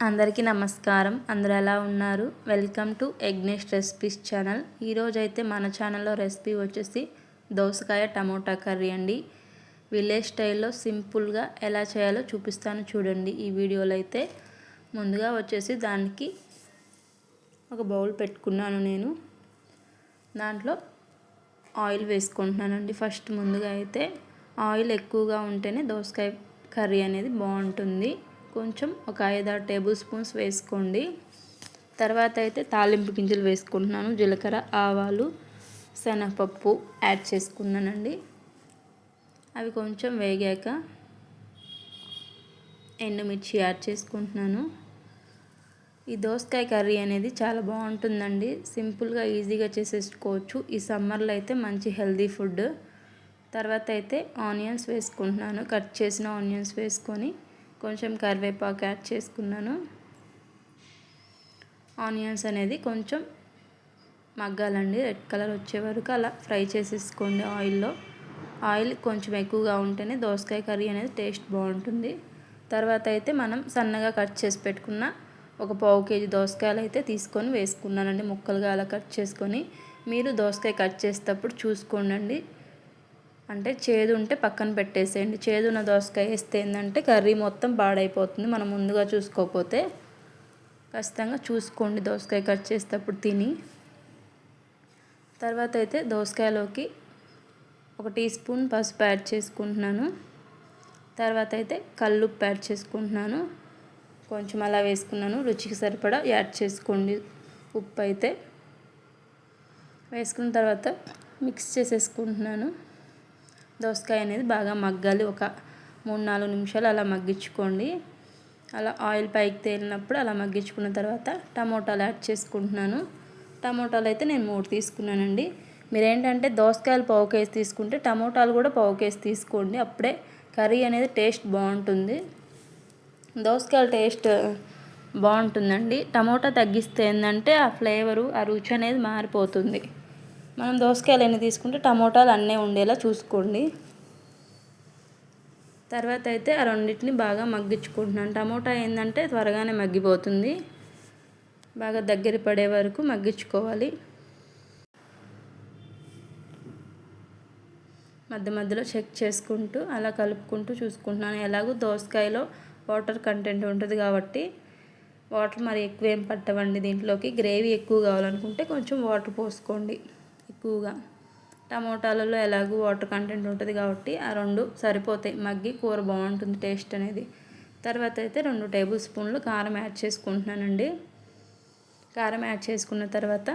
అందరికీ నమస్కారం. అందరూ ఎలా ఉన్నారు? Welcome to Yagnesh recipes channel. ఈరోజు అయితే మన ఛానల్లో రెసిపీ వచ్చేసి దోసకాయ టమోటా కర్రీ అండి. విలేజ్ స్టైల్లో సింపుల్గా ఎలా చేయాలో చూపిస్తాను చూడండి ఈ వీడియోలో. అయితే ముందుగా వచ్చేసి దానికి ఒక బౌల్ పెట్టుకున్నాను నేను. దాంట్లో ఆయిల్ వేసుకుంటున్నానండి. ఫస్ట్ ముందుగా అయితే ఆయిల్ ఎక్కువగా ఉంటేనే దోసకాయ కర్రీ అనేది బాగుంటుంది. కొంచెం ఒక 5-6 టేబుల్ స్పూన్స్ వేసుకోండి. తర్వాత అయితే తాలింపు గింజలు వేసుకుంటున్నాను. జీలకర్ర, ఆవాలు, శనగపప్పు యాడ్ చేసుకున్నానండి. అవి కొంచెం వేగాక ఎండుమిర్చి యాడ్ చేసుకుంటున్నాను. ఈ దోసకాయ కర్రీ అనేది చాలా బాగుంటుందండి. సింపుల్గా ఈజీగా చేసేసుకోవచ్చు. ఈ సమ్మర్లో అయితే మంచి హెల్తీ ఫుడ్. తర్వాత అయితే ఆనియన్స్ వేసుకుంటున్నాను. కట్ చేసిన ఆనియన్స్ వేసుకొని కొంచెం కరివేపాకు యాడ్ చేసుకున్నాను. ఆనియన్స్ అనేది కొంచెం మగ్గాలండి. రెడ్ కలర్ వచ్చే వరకు అలా ఫ్రై చేసేసుకోండి ఆయిల్లో. ఆయిల్ కొంచెం ఎక్కువగా ఉంటేనే దోసకాయ కర్రీ అనేది టేస్ట్ బాగుంటుంది. తర్వాత అయితే మనం సన్నగా కట్ చేసి పెట్టుకున్న ఒక 1/2 కేజీ దోసకాయలు అయితే తీసుకొని వేసుకున్నానండి. ముక్కలుగా అలా కట్ చేసుకొని. మీరు దోసకాయ కట్ చేసేటప్పుడు చూసుకోండి. అంటే చేదు ఉంటే పక్కన పెట్టేసేయండి. చేదున్న దోసకాయ వేస్తే ఏంటంటే కర్రీ మొత్తం పాడైపోతుంది. మనం ముందుగా చూసుకోకపోతే. ఖచ్చితంగా చూసుకోండి దోసకాయ కట్ చేసేటప్పుడు తిని. తర్వాత అయితే దోసకాయలోకి 1 టీ స్పూన్ పసుపు యాడ్ చేసుకుంటున్నాను. తర్వాత అయితే కల్లుప్పు యాడ్ చేసుకుంటున్నాను. కొంచెం అలా వేసుకున్నాను. రుచికి సరిపడా యాడ్ చేసుకోండి ఉప్పు అయితే. వేసుకున్న తర్వాత మిక్స్ చేసేసుకుంటున్నాను. దోసకాయ అనేది బాగా మగ్గాలి. ఒక 3-4 నిమిషాలు అలా మగ్గించుకోండి. అలా ఆయిల్ పైకి తేలినప్పుడు అలా మగ్గించుకున్న తర్వాత టమోటాలు యాడ్ చేసుకుంటున్నాను. టమోటాలు అయితే నేను 3 తీసుకున్నానండి. మీరేంటంటే దోసకాయలు 1/2 కేజీ తీసుకుంటే టమోటాలు కూడా 1/2 కేజీ తీసుకోండి. అప్పుడే కర్రీ అనేది టేస్ట్ బాగుంటుంది. దోసకాయల టేస్ట్ బాగుంటుందండి. టమోటా తగ్గిస్తే ఏంటంటే ఆ ఫ్లేవరు, ఆ రుచి అనేది మారిపోతుంది. మనం దోసకాయలు ఎన్ని తీసుకుంటే టమోటాలు అన్నీ ఉండేలా చూసుకోండి. తర్వాత అయితే ఆ రెండింటిని బాగా మగ్గించుకుంటున్నాను. టమోటా ఏంటంటే త్వరగానే మగ్గిపోతుంది. బాగా దగ్గర పడే వరకు మగ్గించుకోవాలి. మధ్య మధ్యలో చెక్ చేసుకుంటూ అలా కలుపుకుంటూ చూసుకుంటున్నాను. ఎలాగో దోసకాయలో వాటర్ కంటెంట్ ఉంటుంది కాబట్టి వాటర్ మరి ఎక్కువ ఏం పట్టవండి. దీంట్లోకి గ్రేవీ ఎక్కువ కావాలనుకుంటే కొంచెం వాటర్ పోసుకోండి ఎక్కువగా. టమోటాలలో ఎలాగో వాటర్ కంటెంట్ ఉంటుంది కాబట్టి ఆ 2 సరిపోతాయి. మగ్గి కూర బాగుంటుంది టేస్ట్ అనేది. తర్వాత అయితే 2 టేబుల్ స్పూన్లు కారం యాడ్ చేసుకుంటున్నానండి. కారం యాడ్ చేసుకున్న తర్వాత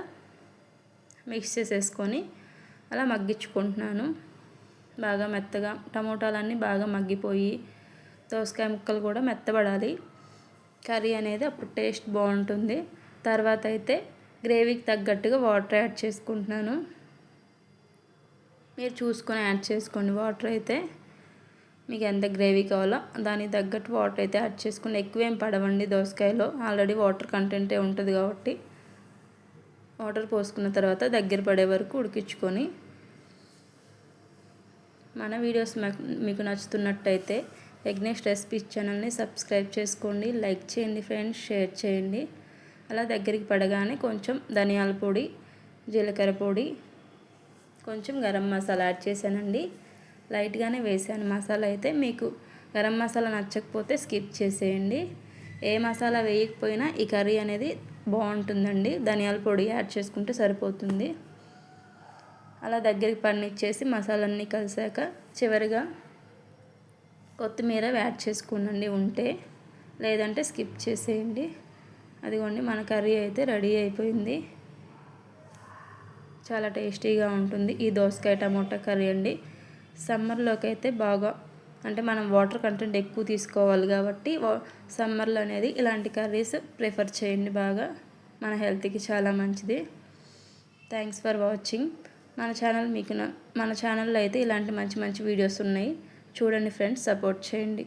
మిక్స్ చేసేసుకొని అలా మగ్గించుకుంటున్నాను. బాగా మెత్తగా టమోటాలన్నీ బాగా మగ్గిపోయి దోసకాయ ముక్కలు కూడా మెత్తబడాలి. కర్రీ అనేది అప్పుడు టేస్ట్ బాగుంటుంది. తర్వాత అయితే గ్రేవీకి తగ్గట్టుగా వాటర్ యాడ్ చేసుకుంటున్నాను. మీరు చూసుకొని యాడ్ చేసుకోండి. వాటర్ అయితే మీకు ఎంత గ్రేవీ కావాలో దానికి తగ్గట్టు వాటర్ అయితే యాడ్ చేసుకోండి. ఎక్కువేం పడవండి దోసకాయలో. ఆల్రెడీ వాటర్ కంటెంటే ఉంటుంది కాబట్టి. వాటర్ పోసుకున్న తర్వాత దగ్గర పడే వరకు ఉడికించుకొని, మన వీడియోస్ మీకు నచ్చుతున్నట్టయితే యజ్ఞేష్ రెసిపీస్ ఛానల్ని సబ్స్క్రైబ్ చేసుకోండి. లైక్ చేయండి ఫ్రెండ్స్, షేర్ చేయండి. అలా దగ్గరికి పడగానే కొంచెం ధనియాల పొడి, జీలకర్ర పొడి, కొంచెం గరం మసాలా యాడ్ చేశానండి. లైట్గానే వేసాను మసాలా అయితే. మీకు గరం మసాలా నచ్చకపోతే స్కిప్ చేసేయండి. ఏ మసాలా వేయకపోయినా ఈ కర్రీ అనేది బాగుంటుందండి. ధనియాల పొడి యాడ్ చేసుకుంటే సరిపోతుంది. అలా దగ్గరికి పన్నిచ్చేసి మసాలన్నీ కలిసాక చివరిగా కొత్తిమీర యాడ్ చేసుకునండి ఉంటే, లేదంటే స్కిప్ చేసేయండి. అదిగోండి మన కర్రీ అయితే రెడీ అయిపోయింది. చాలా టేస్టీగా ఉంటుంది ఈ దోసకాయ టమోటా కర్రీ అండి. సమ్మర్లోకి అయితే బాగా, అంటే మనం వాటర్ కంటెంట్ ఎక్కువ తీసుకోవాలి కాబట్టి సమ్మర్లో అనేది ఇలాంటి కర్రీస్ ప్రిఫర్ చేయండి. బాగా మన హెల్త్కి చాలా మంచిది. Thanks for watching. మన ఛానల్లో అయితే ఇలాంటి మంచి మంచి వీడియోస్ ఉన్నాయి. చూడండి ఫ్రెండ్స్, సపోర్ట్ చేయండి.